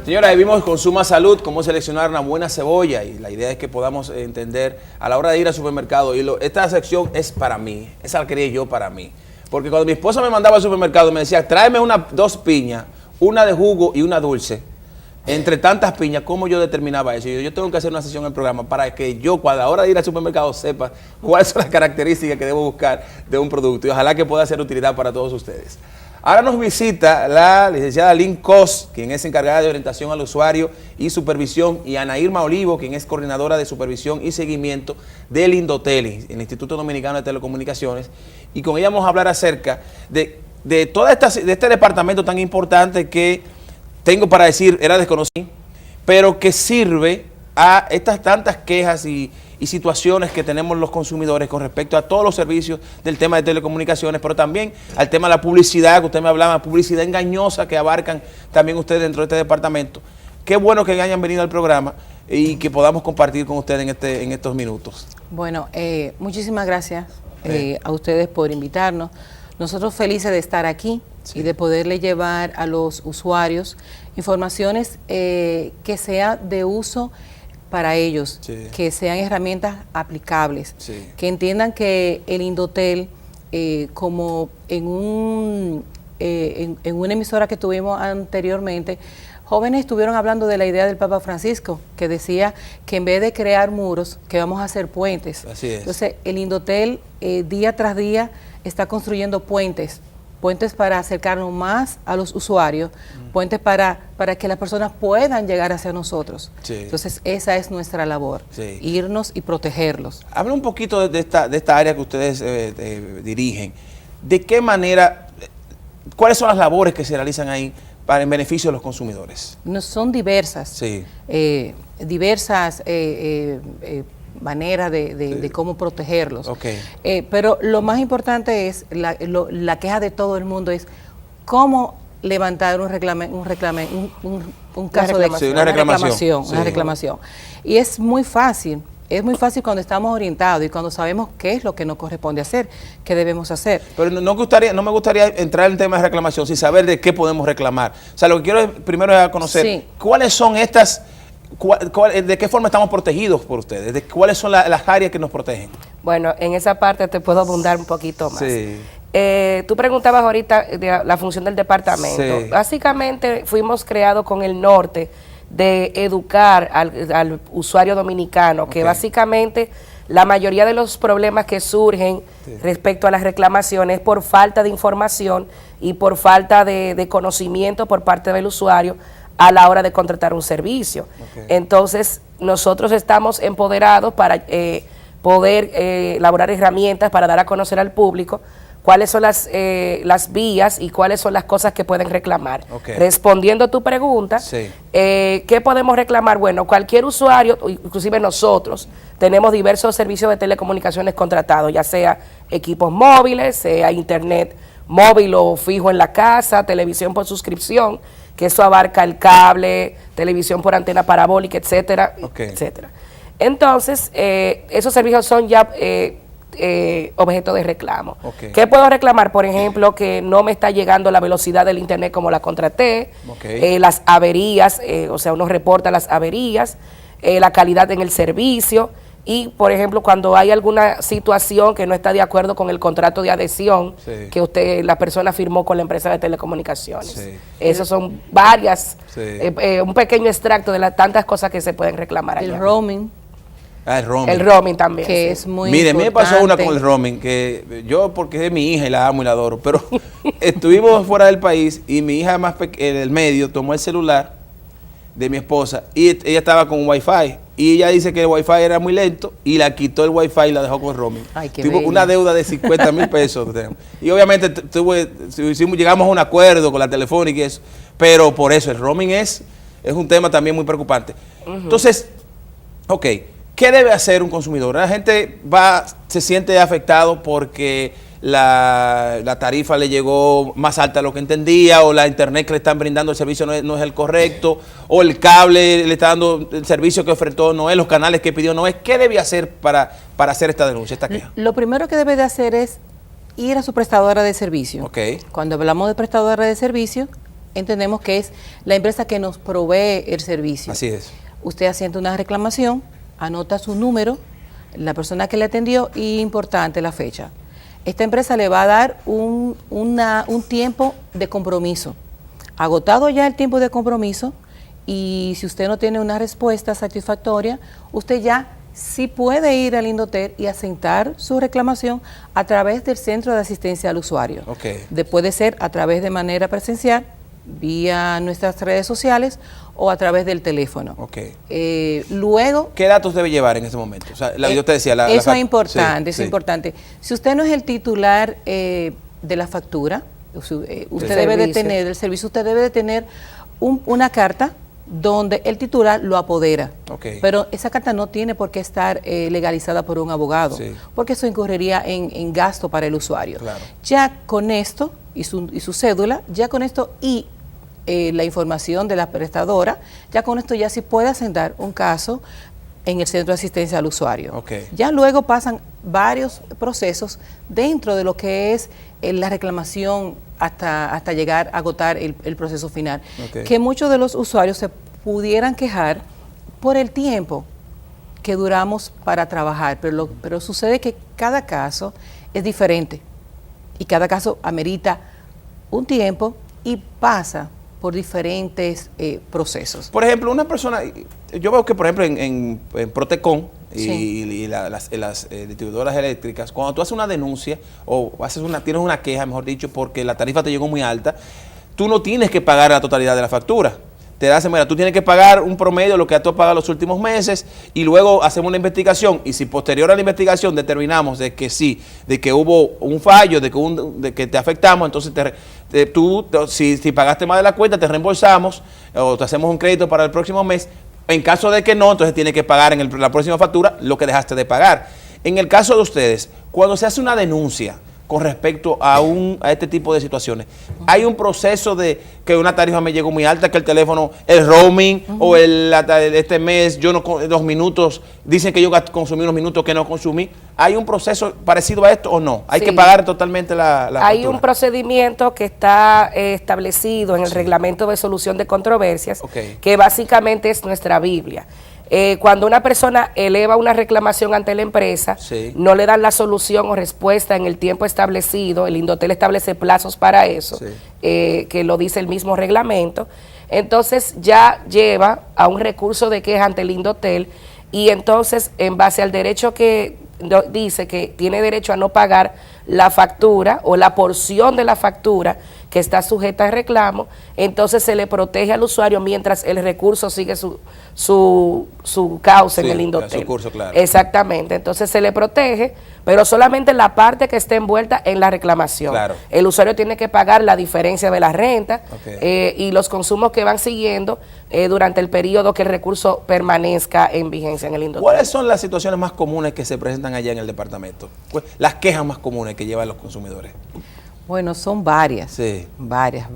Señora, ahí vimos con Suma Salud cómo seleccionar una buena cebolla y la idea es que podamos entender a la hora de ir al supermercado. Y esta sección es para mí, esa la quería yo para mí. Porque cuando mi esposa me mandaba al supermercado me decía, tráeme dos piñas, una de jugo y una dulce. Entre tantas piñas, ¿cómo yo determinaba eso? Yo tengo que hacer una sesión en el programa para que yo, a la hora de ir al supermercado, sepa cuáles son las características que debo buscar de un producto. Y ojalá que pueda ser de utilidad para todos ustedes. Ahora nos visita la licenciada Lynn Cos, quien es encargada de orientación al usuario y supervisión, y Ana Irma Olivo, quien es coordinadora de supervisión y seguimiento del Indotel, el Instituto Dominicano de Telecomunicaciones. Y con ella vamos a hablar acerca de este departamento tan importante que tengo para decir, era desconocido, pero que sirve a estas tantas quejas y situaciones que tenemos los consumidores con respecto a todos los servicios del tema de telecomunicaciones, pero también al tema de la publicidad, que usted me hablaba, publicidad engañosa que abarcan también ustedes dentro de este departamento. Qué bueno que hayan venido al programa y que podamos compartir con ustedes en estos minutos. Bueno, muchísimas gracias a ustedes por invitarnos. Nosotros felices de estar aquí y de poderle llevar a los usuarios informaciones que sean de uso para ellos, que sean herramientas aplicables, que entiendan que el Indotel, como en una emisora que tuvimos anteriormente, jóvenes estuvieron hablando de la idea del Papa Francisco, que decía que en vez de crear muros, que vamos a hacer puentes. Así es. Entonces, el Indotel día tras día está construyendo puentes para acercarnos más a los usuarios, puentes para que las personas puedan llegar hacia nosotros. Entonces, esa es nuestra labor, irnos y protegerlos. Habla un poquito de esta área que ustedes dirigen. ¿De qué manera, cuáles son las labores que se realizan ahí para en beneficio de los consumidores? Son diversas, maneras de cómo protegerlos. Pero lo más importante es, la queja de todo el mundo es cómo levantar una reclamación. Y es muy fácil cuando estamos orientados y cuando sabemos qué es lo que nos corresponde hacer, qué debemos hacer. Pero no me gustaría entrar en el tema de reclamación sin saber de qué podemos reclamar. O sea, lo que quiero primero es conocer cuáles son estas... ¿De qué forma estamos protegidos por ustedes? ¿Cuáles son las áreas que nos protegen? Bueno, en esa parte te puedo abundar un poquito más. Tú preguntabas ahorita de la función del departamento. Básicamente fuimos creados con el norte de educar al usuario dominicano, que básicamente la mayoría de los problemas que surgen respecto a las reclamaciones es por falta de información y por falta de conocimiento por parte del usuario a la hora de contratar un servicio. Entonces, nosotros estamos empoderados para poder elaborar herramientas para dar a conocer al público cuáles son las vías y cuáles son las cosas que pueden reclamar. Respondiendo a tu pregunta, ¿qué podemos reclamar? Bueno, cualquier usuario, inclusive nosotros, tenemos diversos servicios de telecomunicaciones contratados, ya sea equipos móviles, sea internet móvil o fijo en la casa, televisión por suscripción, que eso abarca el cable, televisión por antena parabólica, etcétera, etcétera. Entonces, esos servicios son ya objeto de reclamo. ¿Qué puedo reclamar? Por ejemplo, que no me está llegando la velocidad del internet como la contraté, las averías, o sea, uno reporta las averías, la calidad en el servicio. Y, por ejemplo, cuando hay alguna situación que no está de acuerdo con el contrato de adhesión que la persona firmó con la empresa de telecomunicaciones. Esas son varias, un pequeño extracto de las tantas cosas que se pueden reclamar. El roaming. El roaming. El roaming también. Que es muy Mire, importante. me pasó una con el roaming, que yo, porque es mi hija y la amo y la adoro, pero estuvimos fuera del país y mi hija más el medio tomó el celular de mi esposa y ella estaba con Wi-Fi y ella dice que el Wi-Fi era muy lento y la quitó el Wi-Fi y la dejó con el roaming. Tuvo una deuda de 50,000 pesos y obviamente llegamos a un acuerdo con la telefónica y eso, pero por eso el roaming es un tema también muy preocupante. Entonces, ¿qué debe hacer un consumidor? La gente se siente afectado porque la tarifa le llegó más alta de lo que entendía, o la internet que le están brindando el servicio no es el correcto, o el cable le está dando el servicio que ofertó no es, los canales que pidió no es. ¿Qué debe hacer para hacer esta denuncia, esta queja? Lo primero que debe de hacer es ir a su prestadora de servicio. Cuando hablamos de prestadora de servicio, entendemos que es la empresa que nos provee el servicio. Así es. Usted asienta una reclamación, anota su número, la persona que le atendió y, importante, la fecha. Esta empresa le va a dar un tiempo de compromiso. Agotado ya el tiempo de compromiso, y si usted no tiene una respuesta satisfactoria, usted ya sí puede ir al Indotel y asentar su reclamación a través del Centro de Asistencia al Usuario. Okay. Puede ser a través de manera presencial, vía nuestras redes sociales o a través del teléfono. Okay. Luego... ¿Qué datos debe llevar en ese momento? O sea, yo te decía... eso es importante, sí, es importante. Si usted no es el titular de la factura, usted debe de tener, el servicio, usted debe de tener una carta donde el titular lo apodera. Okay. Pero esa carta no tiene por qué estar legalizada por un abogado, porque eso incurriría en gasto para el usuario. Claro. Ya con esto, y su cédula, ya con esto y la información de la prestadora, ya con esto ya sí puede asentar un caso en el Centro de Asistencia al Usuario. Okay. Ya luego pasan varios procesos dentro de lo que es la reclamación hasta llegar a agotar el proceso final. Okay. Que muchos de los usuarios se pudieran quejar por el tiempo que duramos para trabajar, pero sucede que cada caso es diferente y cada caso amerita un tiempo y pasa por diferentes procesos. Por ejemplo, una persona, yo veo que por ejemplo en Protecon y las distribuidoras eléctricas, cuando tú haces una denuncia o tienes una queja, mejor dicho, porque la tarifa te llegó muy alta, tú no tienes que pagar la totalidad de la factura. Te das, mira, tú tienes que pagar un promedio de lo que tú has pagado los últimos meses y luego hacemos una investigación, y si posterior a la investigación determinamos de que sí, de que hubo un fallo, de que te afectamos, entonces si pagaste más de la cuenta, te reembolsamos o te hacemos un crédito para el próximo mes. En caso de que no, entonces tienes que pagar en la próxima factura lo que dejaste de pagar. En el caso de ustedes, cuando se hace una denuncia con respecto a este tipo de situaciones, hay un proceso de que una tarifa me llegó muy alta, que el teléfono, el roaming o este mes, los minutos, dicen que yo consumí unos minutos que no consumí. ¿Hay un proceso parecido a esto o no? ¿Hay que pagar totalmente la Hay factura? un procedimiento que está establecido en el Reglamento de Solución de Controversias, que básicamente es nuestra Biblia. Cuando una persona eleva una reclamación ante la empresa, no le dan la solución o respuesta en el tiempo establecido, el Indotel establece plazos para eso, que lo dice el mismo reglamento, entonces ya lleva a un recurso de queja ante el Indotel, y entonces en base al derecho que dice que tiene derecho a no pagar la factura o la porción de la factura que está sujeta a reclamo, entonces se le protege al usuario mientras el recurso sigue su cauce en el Indotel. Su curso, claro. Exactamente, entonces se le protege, pero solamente la parte que esté envuelta en la reclamación. Claro. El usuario tiene que pagar la diferencia de la renta y los consumos que van siguiendo durante el periodo que el recurso permanezca en vigencia en el Indotel. ¿Cuáles son las situaciones más comunes que se presentan allá en el departamento? Las quejas más comunes que llevan los consumidores. Bueno, son varias, Sí. varias.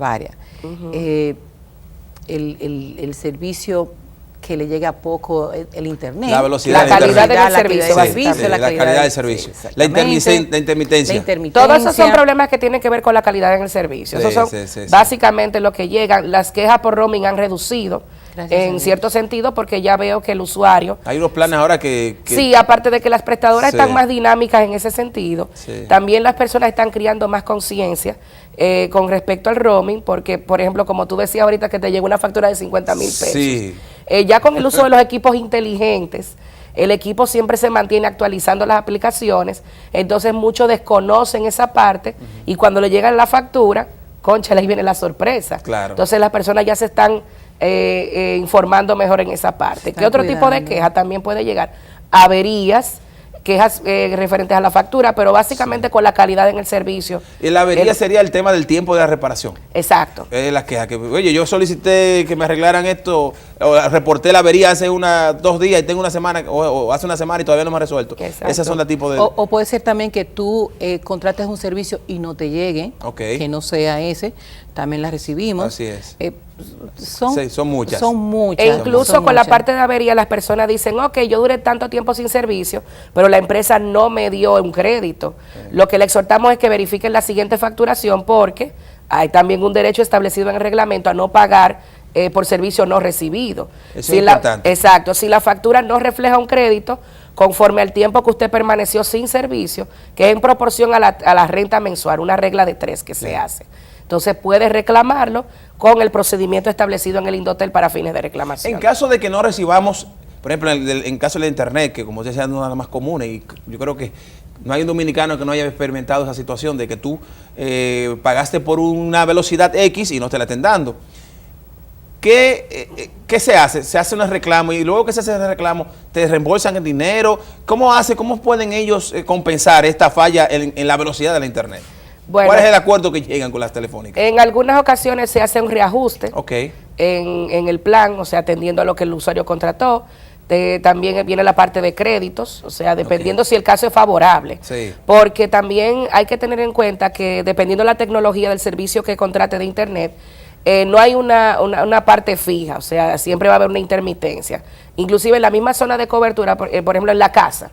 El servicio que le llega poco, el internet. La velocidad, la calidad del la servicio. calidad la calidad del servicio. La intermitencia. Todos esos son problemas que tienen que ver con la calidad en el servicio. Esos son básicamente lo que llegan. Las quejas por roaming han reducido en cierto sentido, porque ya veo que el usuario... Hay unos planes ahora que Sí, aparte de que las prestadoras están más dinámicas en ese sentido, también las personas están creando más conciencia con respecto al roaming, porque, por ejemplo, como tú decías ahorita que te llegó una factura de 50,000 pesos. Sí. Ya con el uso de los equipos inteligentes, el equipo siempre se mantiene actualizando las aplicaciones, entonces muchos desconocen esa parte y cuando le llega la factura, concha, ahí viene la sorpresa. Claro. Entonces las personas ya se están informando mejor en esa parte. ¿Qué otro tipo de queja también puede llegar? Averías, quejas referentes a la factura, pero básicamente con la calidad en el servicio. Y la avería sería el tema del tiempo de la reparación. Exacto. La queja, que oye, yo solicité que me arreglaran esto, o reporté la avería hace 2 días y tengo una semana, o hace una semana y todavía no me ha resuelto. Exacto. Esas son las tipos de... O puede ser también que tú contrates un servicio y no te llegue, que no sea ese, también la recibimos. Así es. son muchas. Son muchas. E incluso con la parte de avería, las personas dicen, ok, yo duré tanto tiempo sin servicio, pero la empresa no me dio un crédito. Lo que le exhortamos es que verifiquen la siguiente facturación, porque hay también un derecho establecido en el reglamento a no pagar por servicio no recibido. Eso es importante. Exacto, si la factura no refleja un crédito, conforme al tiempo que usted permaneció sin servicio, que es en proporción a la renta mensual, una regla de 3 que se hace. Entonces puede reclamarlo con el procedimiento establecido en el Indotel para fines de reclamación. En caso de que no recibamos, por ejemplo, en caso del internet, que como usted sea una de las más comunes, y yo creo que no hay un dominicano que no haya experimentado esa situación de que tú pagaste por una velocidad X y no te la estén dando. ¿Qué se hace? Se hace un reclamo y luego que se hace el reclamo, ¿te reembolsan el dinero? ¿Cómo pueden ellos compensar esta falla en la velocidad de la internet? Bueno, ¿cuál es el acuerdo que llegan con las telefónicas? En algunas ocasiones se hace un reajuste okay, en el plan, o sea, atendiendo a lo que el usuario contrató. También viene la parte de créditos, o sea, dependiendo si el caso es favorable. Sí. Porque también hay que tener en cuenta que dependiendo de la tecnología del servicio que contrate de internet, no hay una parte fija, o sea, siempre va a haber una intermitencia. Inclusive en la misma zona de cobertura, por ejemplo, en la casa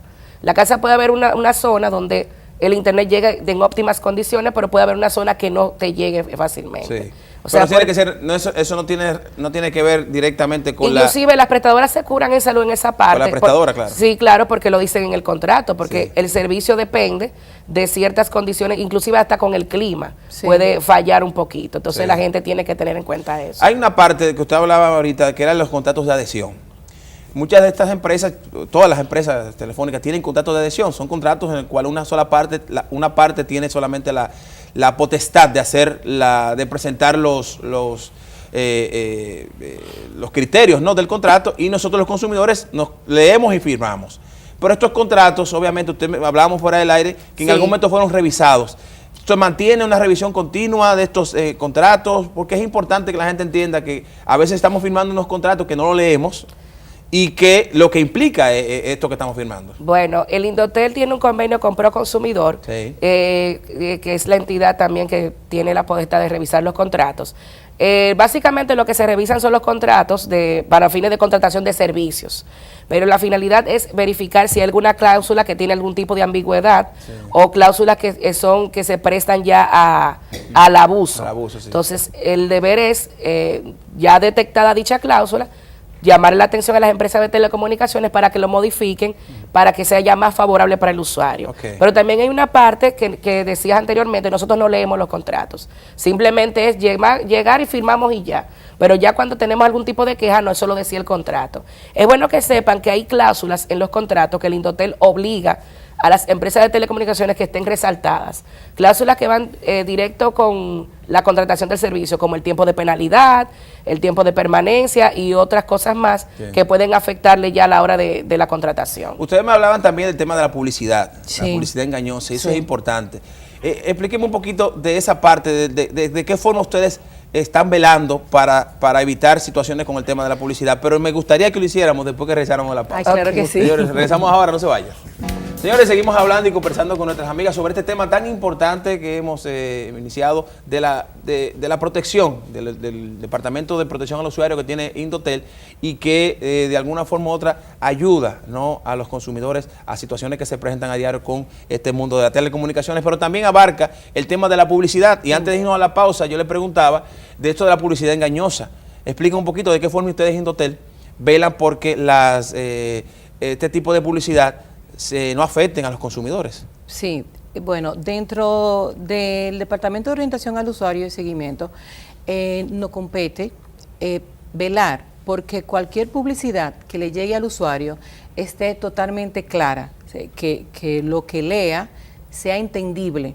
puede haber una zona donde el internet llega en óptimas condiciones, pero puede haber una zona que no te llegue fácilmente. Sí. O sea, tiene que ser, eso no tiene que ver directamente con inclusive las prestadoras se curan en salud en esa parte. Con la prestadora, claro. Sí, claro, porque lo dicen en el contrato, porque el servicio depende de ciertas condiciones, inclusive hasta con el clima puede fallar un poquito. Entonces la gente tiene que tener en cuenta eso. Hay una parte que usted hablaba ahorita, que eran los contratos de adhesión. Muchas de estas empresas, todas las empresas telefónicas tienen contratos de adhesión, son contratos en el cual una parte tiene solamente la potestad de presentar los criterios, ¿no?, del contrato, y nosotros los consumidores nos leemos y firmamos. Pero estos contratos, obviamente, hablábamos fuera del aire, que en algún momento fueron revisados. Se mantiene una revisión continua de estos contratos, porque es importante que la gente entienda que a veces estamos firmando unos contratos que no lo leemos, y que lo que implica esto que estamos firmando. Bueno, el Indotel tiene un convenio con Proconsumidor, que es la entidad también que tiene la potestad de revisar los contratos. Básicamente lo que se revisan son los contratos para fines de contratación de servicios, pero la finalidad es verificar si hay alguna cláusula que tiene algún tipo de ambigüedad o cláusulas que se prestan ya al abuso. Entonces, el deber es, ya detectada dicha cláusula, llamar la atención a las empresas de telecomunicaciones para que lo modifiquen, para que sea ya más favorable para el usuario. Pero también hay una parte que decías anteriormente, nosotros no leemos los contratos. Simplemente es llegar y firmamos y ya. Pero ya cuando tenemos algún tipo de queja, no, eso lo decía el contrato. Es bueno que sepan que hay cláusulas en los contratos que el Indotel obliga a las empresas de telecomunicaciones que estén resaltadas. Cláusulas que van directo con la contratación del servicio, como el tiempo de penalidad, el tiempo de permanencia y otras cosas más que pueden afectarle ya a la hora de la contratación. Ustedes me hablaban también del tema de la publicidad, la publicidad engañosa, y eso es importante. Explíqueme un poquito de esa parte, de qué forma ustedes están velando para evitar situaciones con el tema de la publicidad, pero me gustaría que lo hiciéramos después que regresáramos a la pausa. Claro que sí. Señores, regresamos ahora, no se vayan. Señores, seguimos hablando y conversando con nuestras amigas sobre este tema tan importante que hemos iniciado de la protección, del Departamento de Protección al Usuario que tiene Indotel y que de alguna forma u otra ayuda, ¿no?, a los consumidores a situaciones que se presentan a diario con este mundo de las telecomunicaciones, pero también abarca el tema de la publicidad. Y antes de irnos a la pausa, yo le preguntaba de esto de la publicidad engañosa. Explica un poquito de qué forma ustedes Indotel velan porque este tipo de publicidad no afecten a los consumidores. Sí, bueno, dentro del Departamento de Orientación al Usuario y Seguimiento, nos compete velar porque cualquier publicidad que le llegue al usuario esté totalmente clara, que lo que lea sea entendible.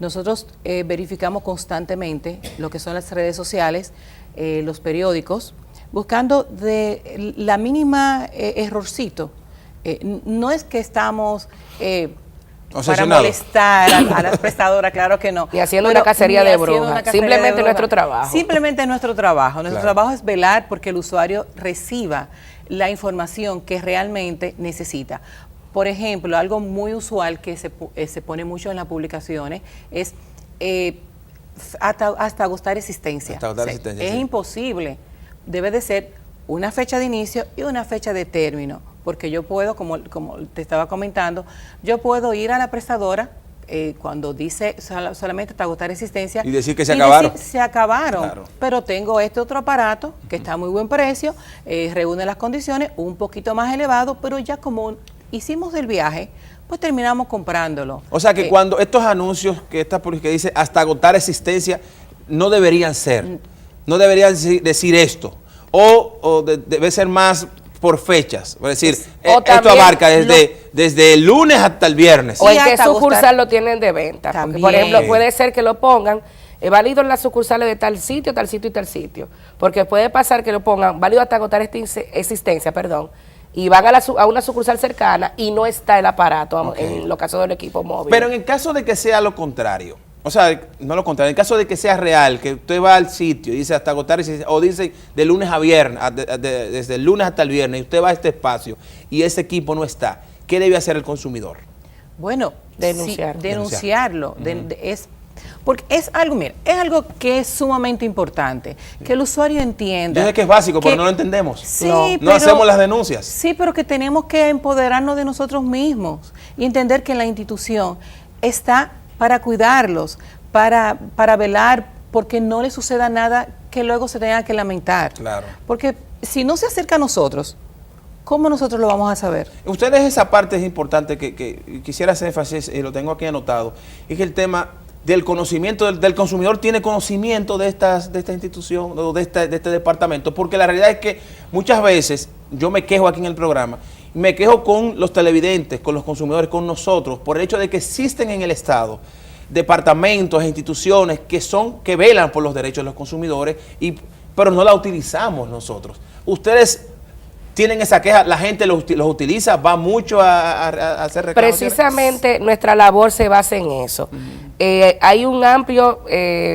Nosotros verificamos constantemente lo que son las redes sociales, los periódicos, buscando de la mínima errorcito. No es que estamos para molestar a las prestadoras, claro que no. Ni haciendo una cacería de brujas, simplemente nuestro trabajo. Simplemente nuestro trabajo. Nuestro trabajo es velar porque el usuario reciba la información que realmente necesita. Por ejemplo, algo muy usual que se pone mucho en las publicaciones es hasta agotar existencia. Hasta agotar existencia, es sí. imposible. Debe de ser una fecha de inicio y una fecha de término, porque yo puedo, como te estaba comentando, yo puedo ir a la prestadora cuando dice solamente hasta agotar existencia y decir que se acabaron. Decir, se acabaron, claro. Pero tengo este otro aparato que está a muy buen precio, reúne las condiciones, un poquito más elevado, pero ya como hicimos el viaje, pues terminamos comprándolo. O sea que cuando estos anuncios que dice hasta agotar existencia, no deberían ser, no deberían decir esto, o debe ser más por fechas, es decir, esto abarca desde el lunes hasta el viernes. O en qué sucursal lo tienen de venta. Porque, por ejemplo, puede ser que lo pongan válido en las sucursales de tal sitio y tal sitio. Porque puede pasar que lo pongan válido hasta agotar existencia, y van a una sucursal cercana y no está el aparato, en los casos del equipo móvil. Pero en el caso de que sea lo contrario, o sea, no lo contrario, en el caso de que sea real, que usted va al sitio y dice hasta agotar, o dice de lunes a viernes, desde el lunes hasta el viernes, y usted va a este espacio y ese equipo no está, ¿qué debe hacer el consumidor? Bueno, denunciarlo. Porque es algo que es sumamente importante, que el usuario entienda. Yo sé que es básico, pero no lo entendemos. Sí, no hacemos las denuncias. Sí, pero que tenemos que empoderarnos de nosotros mismos y entender que la institución está para cuidarlos, para velar porque no le suceda nada que luego se tenga que lamentar. Claro. Porque si no se acerca a nosotros, ¿cómo nosotros lo vamos a saber? Ustedes, esa parte es importante que quisiera hacer énfasis, y lo tengo aquí anotado, es que el tema del conocimiento del consumidor tiene conocimiento de esta institución o de este departamento, porque la realidad es que muchas veces yo me quejo aquí en el programa, me quejo con los televidentes, con los consumidores, con nosotros, por el hecho de que existen en el Estado departamentos e instituciones que velan por los derechos de los consumidores, pero no la utilizamos nosotros. Ustedes tienen esa queja, la gente los utiliza, va mucho a hacer reclamaciones. Precisamente nuestra labor se basa en eso. Hay un amplio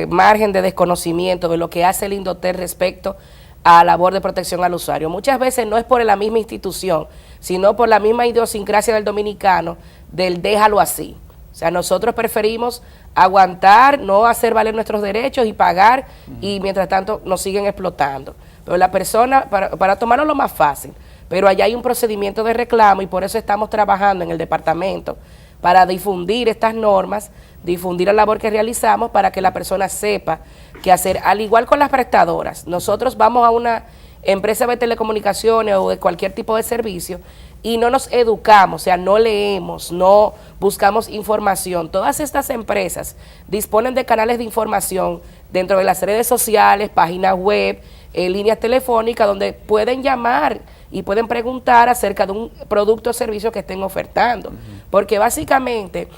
margen de desconocimiento de lo que hace el Indotel respecto a la labor de protección al usuario. Muchas veces no es por la misma institución, sino por la misma idiosincrasia del dominicano, del déjalo así. O sea, nosotros preferimos aguantar, no hacer valer nuestros derechos y pagar, y mientras tanto nos siguen explotando. Pero la persona, para tomarlo lo más fácil, pero allá hay un procedimiento de reclamo y por eso estamos trabajando en el departamento para difundir estas normas, difundir la labor que realizamos para que la persona sepa qué hacer, al igual con las prestadoras. Nosotros vamos a una empresa de telecomunicaciones o de cualquier tipo de servicio y no nos educamos, o sea, no leemos, no buscamos información. Todas estas empresas disponen de canales de información dentro de las redes sociales, páginas web, líneas telefónicas, donde pueden llamar y pueden preguntar acerca de un producto o servicio que estén ofertando. Porque básicamente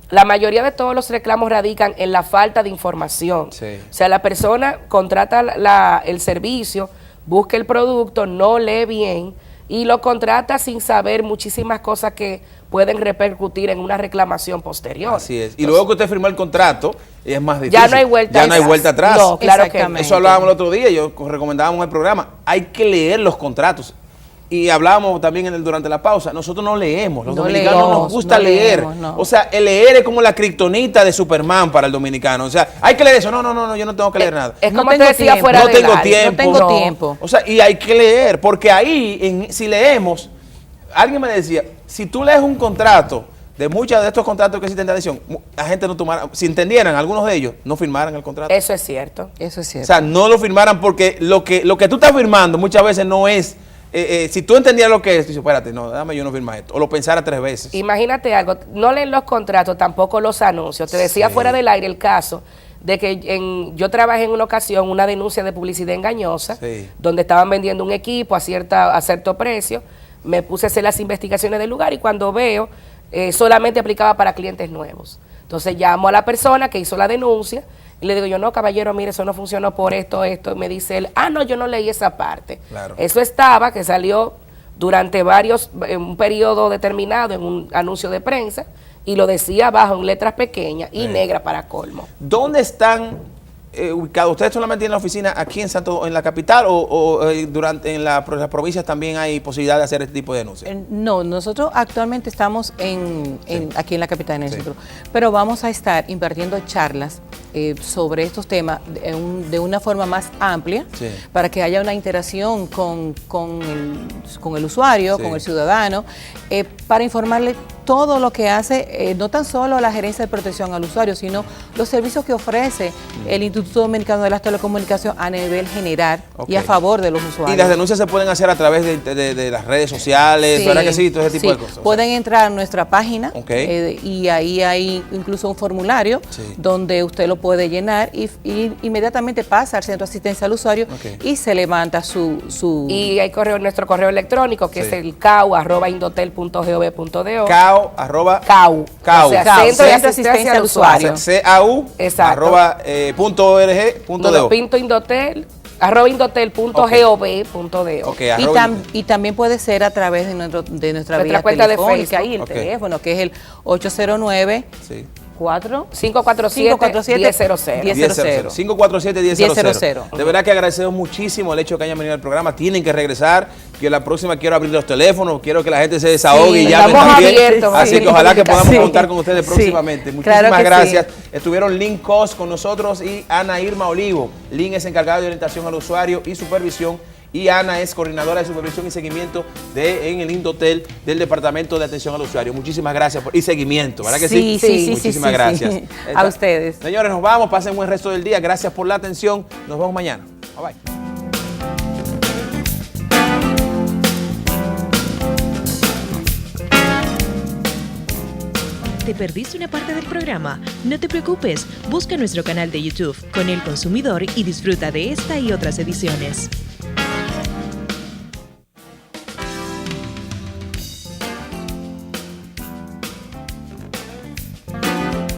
la mayoría de todos los reclamos radican en la falta de información. Sí. O sea, la persona contrata el servicio, busca el producto, no lee bien y lo contrata sin saber muchísimas cosas que pueden repercutir en una reclamación posterior. Así es. Y luego que usted firmó el contrato, es más difícil. Ya no hay vuelta atrás. Ya no hay vuelta atrás. No, claro que no. Eso hablábamos el otro día, yo recomendábamos el programa. Hay que leer los contratos. Y hablábamos también durante la pausa, nosotros no leemos, los dominicanos no nos gusta leer. O sea, el leer es como la kriptonita de Superman para el dominicano. O sea, hay que leer eso. No, yo no tengo que leer nada. Es como no te decía tiempo. fuera No de tengo live. tiempo. No tengo tiempo. O sea, y hay que leer, porque ahí, si leemos, alguien me decía, si tú lees un contrato, de muchos de estos contratos que existen de adhesión, la gente no tomara, si entendieran algunos de ellos, no firmaran el contrato. Eso es cierto. Eso es O cierto. sea, no lo firmaran porque lo que tú estás firmando muchas veces no es, si tú entendieras lo que es, tú dices, espérate, no, dame yo no firmar esto, o lo pensara 3 veces. Imagínate algo, no leen los contratos, tampoco los anuncios. Te decía fuera del aire el caso de que yo trabajé en una ocasión una denuncia de publicidad engañosa, donde estaban vendiendo un equipo a cierto precio. Me puse a hacer las investigaciones del lugar y cuando veo, solamente aplicaba para clientes nuevos. Entonces llamo a la persona que hizo la denuncia y le digo yo, no, caballero, mire, eso no funcionó por esto. Y me dice él, no, yo no leí esa parte. Claro. Eso estaba, que salió durante un periodo determinado en un anuncio de prensa y lo decía abajo en letras pequeñas y negras para colmo. ¿Dónde están ubicados? ¿Ustedes solamente tienen la oficina aquí en la capital o en las provincias también hay posibilidad de hacer este tipo de denuncias? No, nosotros actualmente estamos aquí en la capital, en el centro, pero vamos a estar impartiendo charlas sobre estos temas de una forma más amplia, para que haya una interacción con el usuario, con el ciudadano, para informarle todo lo que hace, no tan solo la gerencia de protección al usuario, sino los servicios que ofrece el Instituto Dominicano de las Telecomunicaciones a nivel general y a favor de los usuarios. Y las denuncias se pueden hacer a través de las redes sociales, ¿verdad que sí? Todo ese tipo de cosas. Pueden entrar a nuestra página y ahí hay incluso un formulario donde usted lo puede llenar y inmediatamente pasa al centro de asistencia al usuario y se levanta su... Y hay nuestro correo electrónico que es el cau@indotel.gov.do. CAU. O sea, Centro de Asistencia al Usuario. CAU @.org.do. @indotel.gov.do. Y también puede ser a través de nuestra vía cuenta telefónica, ahí el teléfono, que es el 809 547-1000. 547-1000. De verdad que agradecemos muchísimo el hecho que hayan venido al programa. Tienen que regresar. Que la próxima quiero abrir los teléfonos, quiero que la gente se desahogue y llame también. Así que ojalá que podamos contar con ustedes próximamente. Muchísimas gracias. Estuvieron Lynn Cos con nosotros y Ana Irma Olivo. Lynn es encargada de orientación al usuario y supervisión, y Ana es coordinadora de supervisión y seguimiento en el Indotel del Departamento de Atención al Usuario. Muchísimas gracias y seguimiento, ¿verdad que sí? Sí. Muchísimas gracias. A ustedes. Señores, nos vamos, pasen buen resto del día. Gracias por la atención. Nos vemos mañana. Bye bye. ¿Te perdiste una parte del programa? No te preocupes, busca nuestro canal de YouTube Con el Consumidor y disfruta de esta y otras ediciones.